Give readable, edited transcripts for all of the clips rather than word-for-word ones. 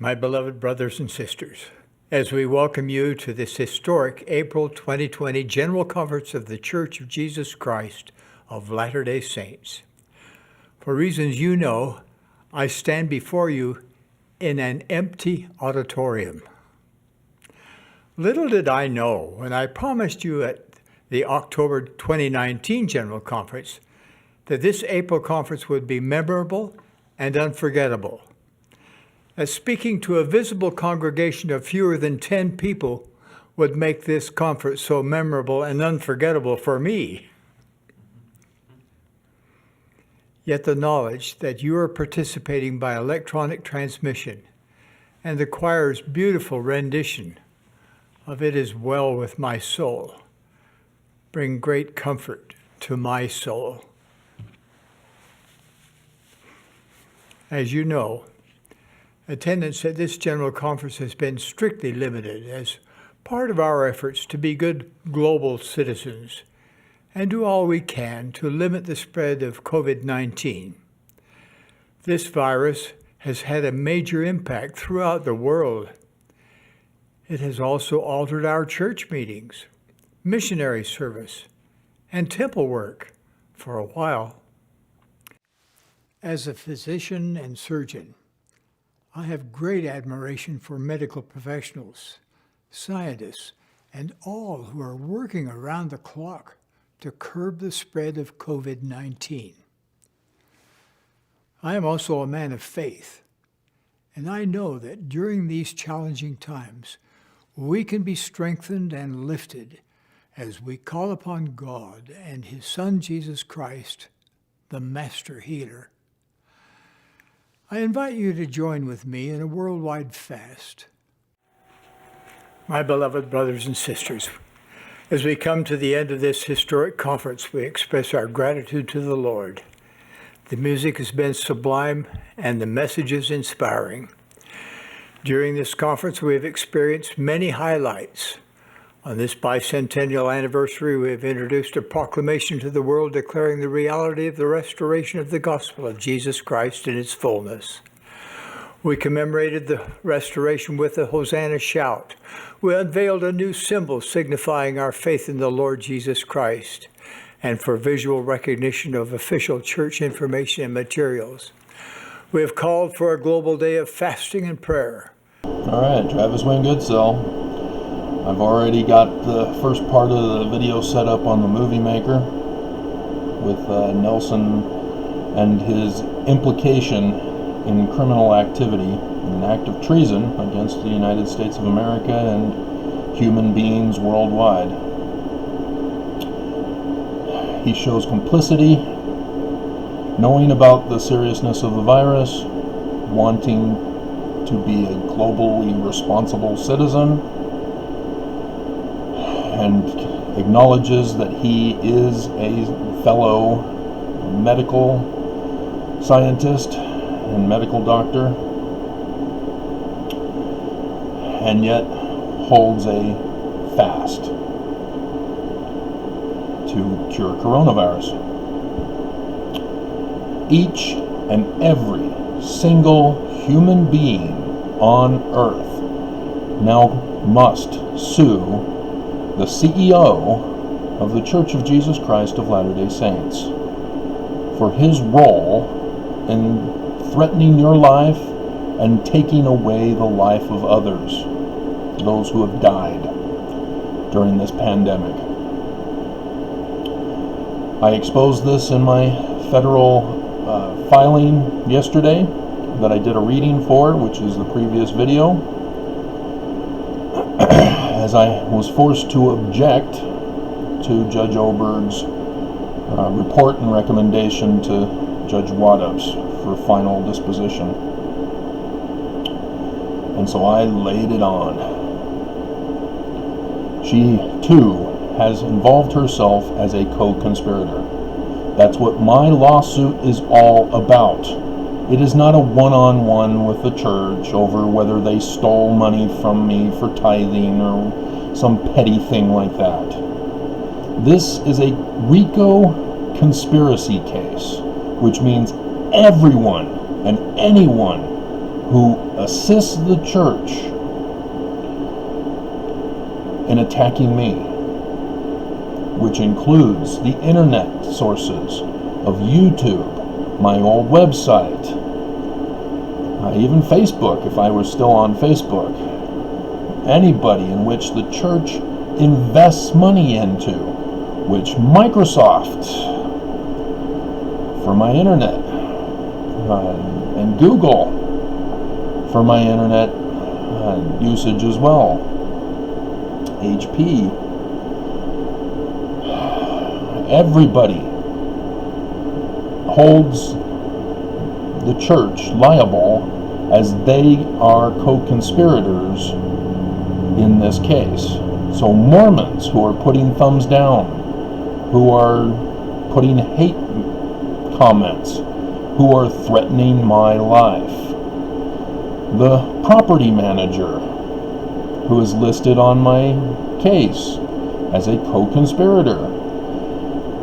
My beloved brothers and sisters, as we welcome you to this historic April 2020 General Conference of the Church of Jesus Christ of Latter-day Saints. For reasons you know, I stand before you in an empty auditorium. Little did I know when I promised you at the October 2019 General Conference that this April conference would be memorable and unforgettable. As speaking to a visible congregation of fewer than 10 people would make this conference so memorable and unforgettable for me. Yet the knowledge that you are participating by electronic transmission and the choir's beautiful rendition of "It Is Well With My Soul" bring great comfort to my soul. As you know, attendance at this General Conference has been strictly limited as part of our efforts to be good global citizens and do all we can to limit the spread of COVID-19. This virus has had a major impact throughout the world. It has also altered our church meetings, missionary service, and temple work for a while. As a physician and surgeon, I have great admiration for medical professionals, scientists, and all who are working around the clock to curb the spread of COVID-19. I am also a man of faith, and I know that during these challenging times, we can be strengthened and lifted as we call upon God and His Son, Jesus Christ, the Master Healer. I invite you to join with me in a worldwide fast. My beloved brothers and sisters, as we come to the end of this historic conference, we express our gratitude to the Lord. The music has been sublime and the messages inspiring. During this conference, we have experienced many highlights. On this bicentennial anniversary, we have introduced a proclamation to the world declaring the reality of the restoration of the gospel of Jesus Christ in its fullness. We commemorated the restoration with a Hosanna shout. We unveiled a new symbol signifying our faith in the Lord Jesus Christ, and for visual recognition of official church information and materials. We have called for a global day of fasting and prayer. All right, Travis Wayne Goodsell. I've already got the first part of the video set up on the Movie Maker with Nelson and his implication in criminal activity, an act of treason against the United States of America and human beings worldwide. He shows complicity, knowing about the seriousness of the virus, wanting to be a globally responsible citizen, and acknowledges that he is a fellow medical scientist and medical doctor, and yet holds a fast to cure coronavirus. Each and every single human being on earth now must sue the CEO of the Church of Jesus Christ of Latter-day Saints for his role in threatening your life and taking away the life of others, those who have died during this pandemic. I exposed this in my federal filing yesterday that I did a reading for, which is the previous video, as I was forced to object to Judge Oberg's report and recommendation to Judge Waddups for final disposition. And so I laid it on. She, too, has involved herself as a co-conspirator. That's what my lawsuit is all about. It is not a one-on-one with the church over whether they stole money from me for tithing or some petty thing like that. This is a RICO conspiracy case, which means everyone and anyone who assists the church in attacking me, which includes the internet sources of YouTube, my old website, even Facebook if I were still on Facebook. Anybody in which the church invests money into, which Microsoft for my internet, and Google for my internet usage as well, HP, everybody holds the church liable as they are co-conspirators in this case. So Mormons who are putting thumbs down, who are putting hate comments, who are threatening my life. The property manager who is listed on my case as a co-conspirator.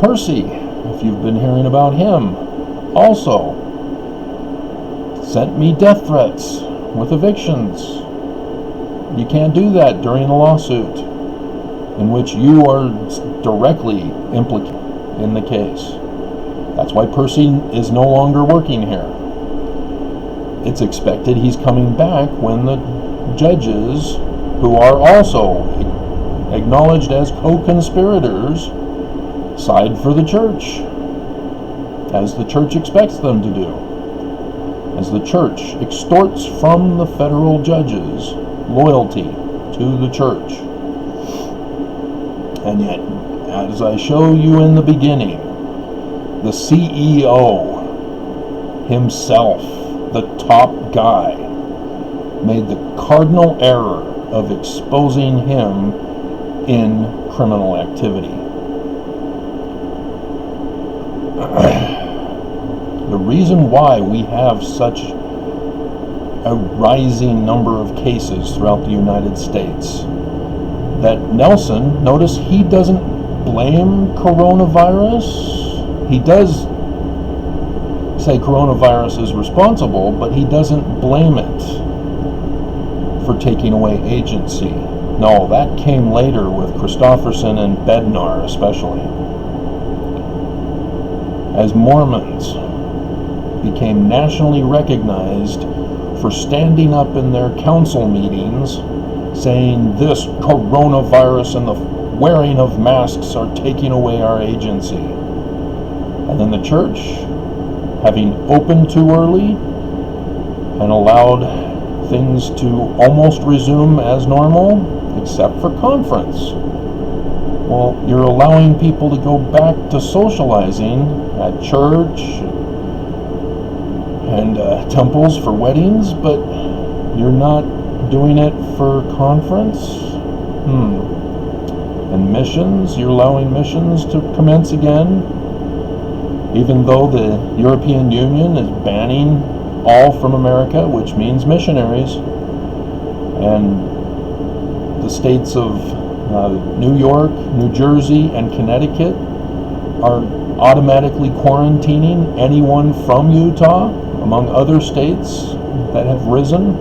Percy, if you've been hearing about him, also sent me death threats with evictions. You can't do that during a lawsuit in which you are directly implicated in the case. That's why Percy is no longer working here. It's expected he's coming back when the judges, who are also acknowledged as co-conspirators, side for the church, as the church expects them to do. As the church extorts from the federal judges loyalty to the church. And yet, as I show you in the beginning, the CEO himself, the top guy, made the cardinal error of exposing him in criminal activity. The reason why we have such a rising number of cases throughout the United States, that Nelson, notice he doesn't blame coronavirus. He does say coronavirus is responsible, but he doesn't blame it for taking away agency. No, that came later with Christofferson and Bednar especially. As Mormons became nationally recognized for standing up in their council meetings saying this coronavirus and the wearing of masks are taking away our agency. And then the church, having opened too early and allowed things to almost resume as normal, except for conference. Well, you're allowing people to go back to socializing at church and temples for weddings, but you're not doing it for conference? And missions, you're allowing missions to commence again, even though the European Union is banning all from America, which means missionaries. And the states of New York, New Jersey, and Connecticut are automatically quarantining anyone from Utah, among other states that have risen.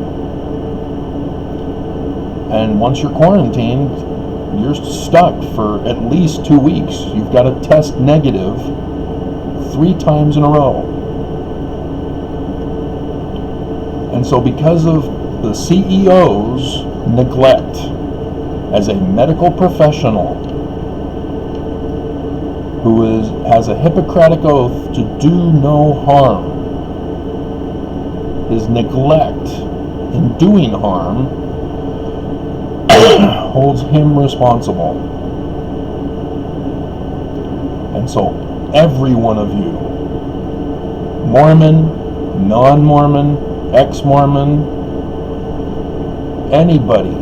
And once you're quarantined, you're stuck for at least 2 weeks. You've got to test negative 3 times in a row. And so because of the CEO's neglect as a medical professional who has a Hippocratic oath to do no harm, his neglect in doing harm holds him responsible. And so every one of you, Mormon, non-Mormon, ex-Mormon, anybody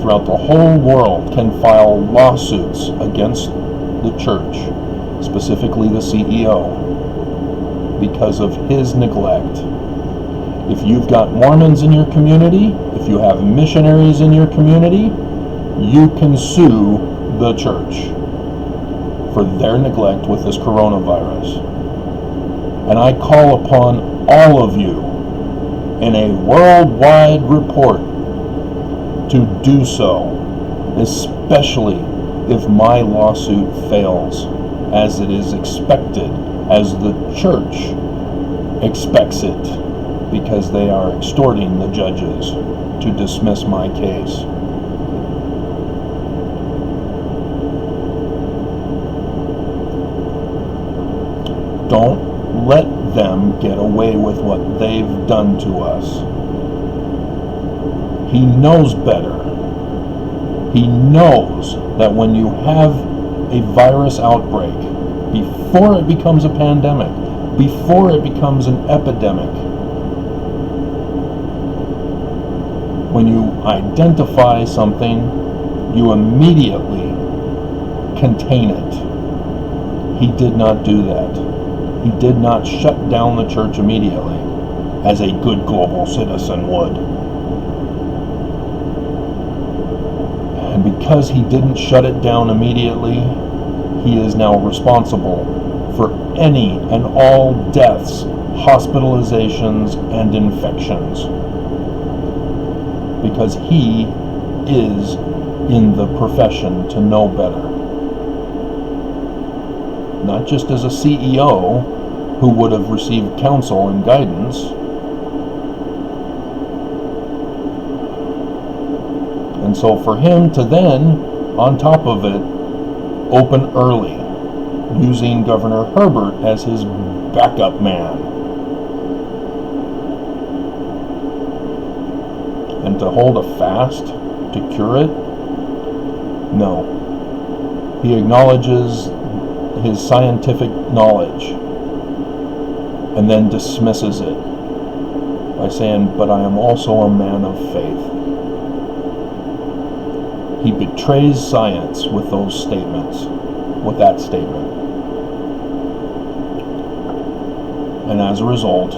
throughout the whole world can file lawsuits against the church, specifically the CEO, because of his neglect. If you've got Mormons in your community, if you have missionaries in your community, you can sue the church for their neglect with this coronavirus. And I call upon all of you in a worldwide report to do so, especially if my lawsuit fails, as it is expected, as the church expects it, because they are extorting the judges to dismiss my case. Don't let them get away with what they've done to us. He knows better. He knows that when you have a virus outbreak, before it becomes a pandemic, before it becomes an epidemic, when you identify something, you immediately contain it. He did not do that. He did not shut down the church immediately, as a good global citizen would. And because he didn't shut it down immediately, he is now responsible for any and all deaths, hospitalizations, and infections. Because he is in the profession to know better. Not just as a CEO who would have received counsel and guidance, and so for him to then, on top of it, open early, using Governor Herbert as his backup man, and to hold a fast to cure it? No. He acknowledges his scientific knowledge and then dismisses it by saying, but I am also a man of faith. He betrays science with those statements, with that statement. And as a result,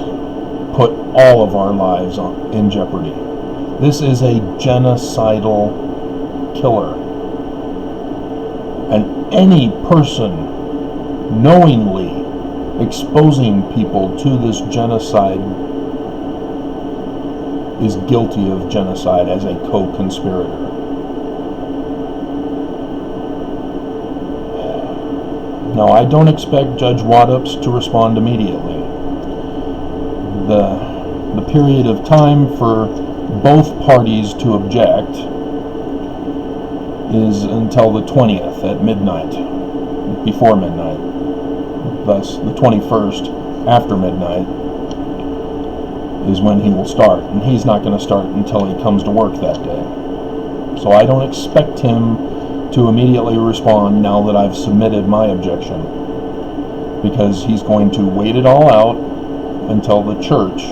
put all of our lives in jeopardy. This is a genocidal killer. And any person knowingly exposing people to this genocide is guilty of genocide as a co-conspirator. Now, I don't expect Judge Waddups to respond immediately. The period of time for both parties to object is until the 20th at midnight, before midnight. Thus, the 21st, after midnight, is when he will start. And he's not going to start until he comes to work that day. So I don't expect him to immediately respond now that I've submitted my objection, because he's going to wait it all out until the church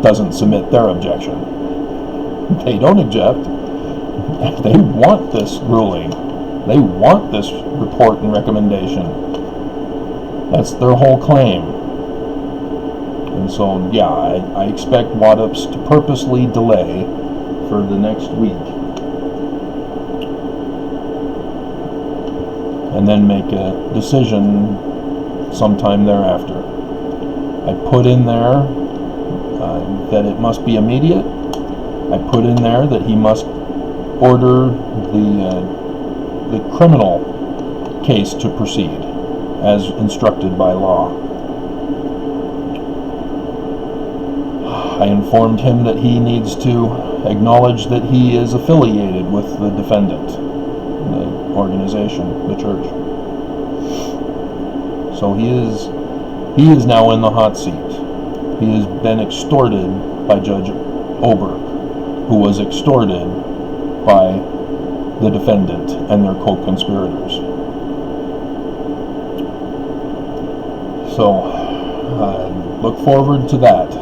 doesn't submit their objection. They don't object. They want this ruling. They want this report and recommendation. That's their whole claim. And so, yeah, I expect Waddups to purposely delay for the next week, and then make a decision sometime thereafter. I put in there that it must be immediate. I put in there that he must order the criminal case to proceed as instructed by law. I informed him that he needs to acknowledge that he is affiliated with the defendant, the organization, the church. So he is now in the hot seat. He has been extorted by Judge Oberg, who was extorted by the defendant and their co-conspirators. So look forward to that.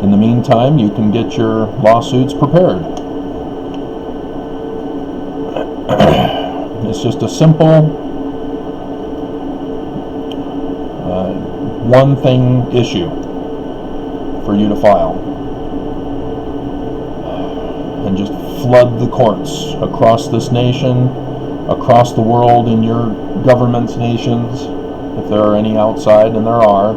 In the meantime, you can get your lawsuits prepared. It's just a simple one-thing issue for you to file. And just flood the courts across this nation, across the world, in your government's nations, if there are any outside, and there are,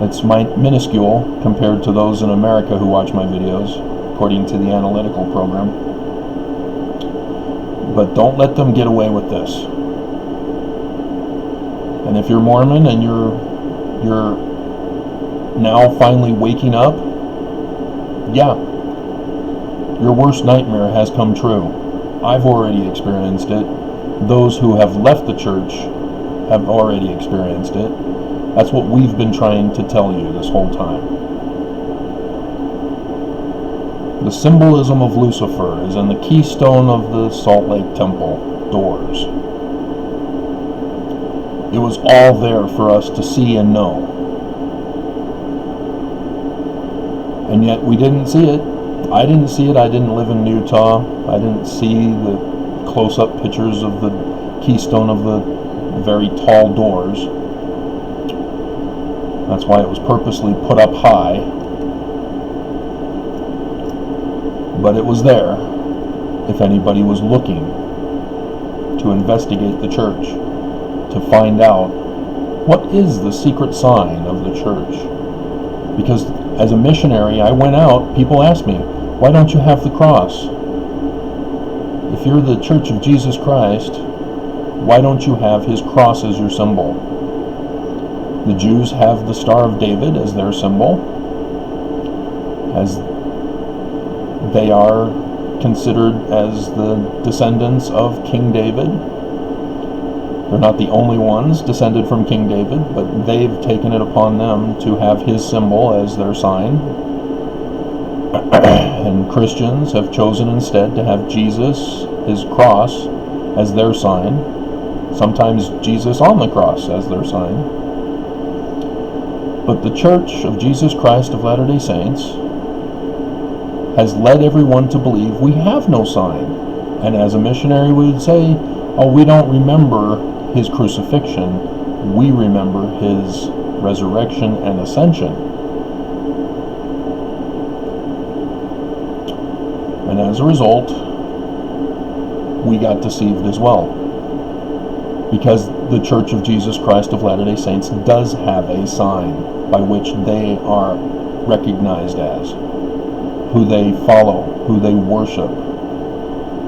It's minuscule compared to those in America who watch my videos, according to the analytical program. But don't let them get away with this. And if you're Mormon and you're now finally waking up, yeah, your worst nightmare has come true. I've already experienced it. Those who have left the church have already experienced it. That's what we've been trying to tell you this whole time. The symbolism of Lucifer is in the keystone of the Salt Lake Temple doors. It was all there for us to see and know. And yet we didn't see it. I didn't see it. I didn't live in Utah. I didn't see the close-up pictures of the keystone of the very tall doors. That's why it was purposely put up high. But it was there if anybody was looking to investigate the church, to find out what is the secret sign of the church. Because as a missionary, I went out, people asked me, why don't you have the cross? If you're the Church of Jesus Christ, why don't you have his cross as your symbol? The Jews have the Star of David as their symbol, as they are considered as the descendants of King David. They're not the only ones descended from King David, but they've taken it upon them to have his symbol as their sign. And Christians have chosen instead to have Jesus, his cross, as their sign. Sometimes Jesus on the cross as their sign. But the Church of Jesus Christ of Latter-day Saints has led everyone to believe we have no sign. And as a missionary we would say, oh, we don't remember his crucifixion, we remember his resurrection and ascension. And as a result, we got deceived as well. Because the Church of Jesus Christ of Latter-day Saints does have a sign by which they are recognized as, who they follow, who they worship,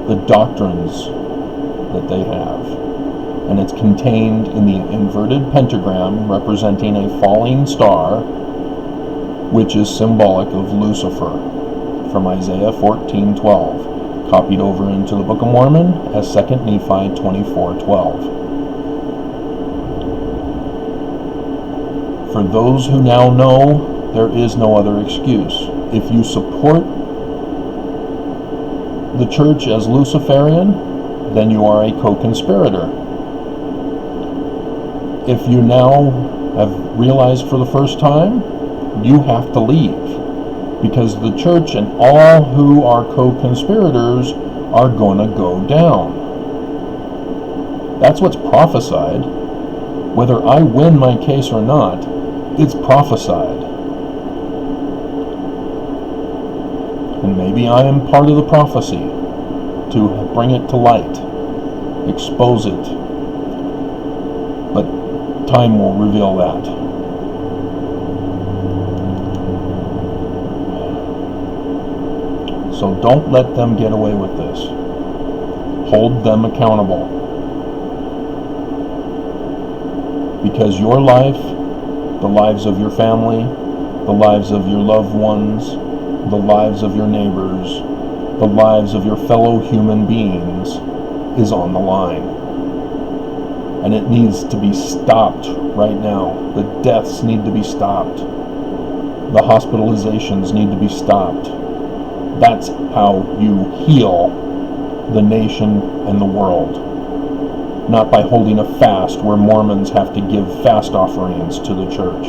the doctrines that they have. And it's contained in the inverted pentagram representing a falling star, which is symbolic of Lucifer, from Isaiah 14:12, copied over into the Book of Mormon as 2 Nephi 24:12. For those who now know, there is no other excuse. If you support the church as Luciferian, then you are a co-conspirator. If you now have realized for the first time, you have to leave. Because the church and all who are co-conspirators are going to go down. That's what's prophesied. Whether I win my case or not, it's prophesied. And maybe I am part of the prophecy to bring it to light, expose it. But time will reveal that. So don't let them get away with this. Hold them accountable. Because your life, the lives of your family, the lives of your loved ones, the lives of your neighbors, the lives of your fellow human beings is on the line. And it needs to be stopped right now. The deaths need to be stopped. The hospitalizations need to be stopped. That's how you heal the nation and the world. Not by holding a fast where Mormons have to give fast offerings to the church.